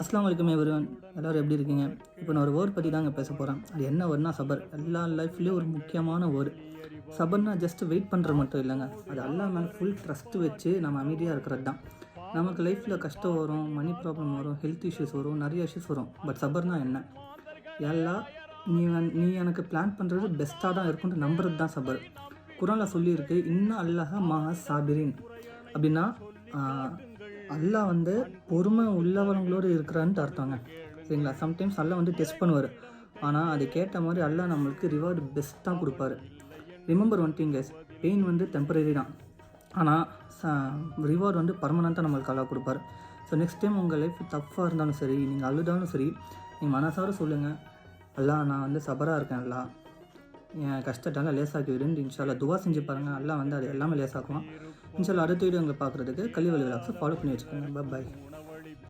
அஸ்ஸலாமு அலைக்கும் எவ்ரிவன். எல்லோரும் எப்படி இருக்கீங்க? இப்போ நான் ஒரு வேர்ட் பற்றி தாங்க பேச போகிறேன். அது என்ன வேர்ட்னா சபர். எல்லா லைஃப்லேயும் ஒரு முக்கியமான வேர்டு. சபர்னா ஜஸ்ட் வெயிட் பண்ணுறது மட்டும் இல்லைங்க, அது அல்லாஹ் மேலே ஃபுல் ட்ரஸ்ட்டு வச்சு நம்ம அமைதியாக இருக்கிறது தான். நமக்கு லைஃப்பில் கஷ்டம் வரும், மணி ப்ராப்ளம் வரும், ஹெல்த் இஷ்யூஸ் வரும், நிறைய இஷ்யூஸ் வரும். பட் சபர்னா என்ன? எல்லாம் நீ எனக்கு பிளான் பண்ணுறது பெஸ்ட்டாக தான் இருக்கும்னு நம்புறது தான் சபர். குரானில் சொல்லியிருக்கு, இன்னும் அல்லாஹ் மஹா சாபிரின் அப்படின்னா அல்லாஹ் வந்து பொறுமை உள்ளவங்களோடு இருக்கிறான்ட்டு அர்த்தங்க. சரிங்களா? சம்டைம்ஸ் அல்லாஹ் வந்து டெஸ்ட் பண்ணுவார், ஆனால் அது கேட்ட மாதிரி அல்லாஹ் நம்மளுக்கு ரிவார்டு பெஸ்ட்டாக கொடுப்பாரு. Remember one thing guys, pain வந்து டெம்பரரி தான், ஆனால் ரிவார்டு வந்து பர்மனெண்ட்டாக நம்மளுக்கு அல்லாஹ் கொடுப்பாரு. ஸோ நெக்ஸ்ட் டைம் உங்கள் லைஃப் டஃப்பாக இருந்தாலும் சரி, நீங்கள் அழுதாலும் சரி, நீங்கள் மனசார சொல்லுங்கள், அல்லாஹ் நான் வந்து சபராக இருக்கேன், அல்லாஹ் என் கஷ்டத்தால் லேசாக்கி விடுன்னு இன்ஷால்லா துவா செஞ்சு பாருங்கள். அல்லாஹ் வந்து அது எல்லாமே லேசாக்குவான். இன்ஷால்லா அடுத்த வீடியோ உங்களை பார்க்குறதுக்கு கலிவலி விலாக்ஸை ஃபாலோ பண்ணி வச்சுக்கோங்க. பாய்.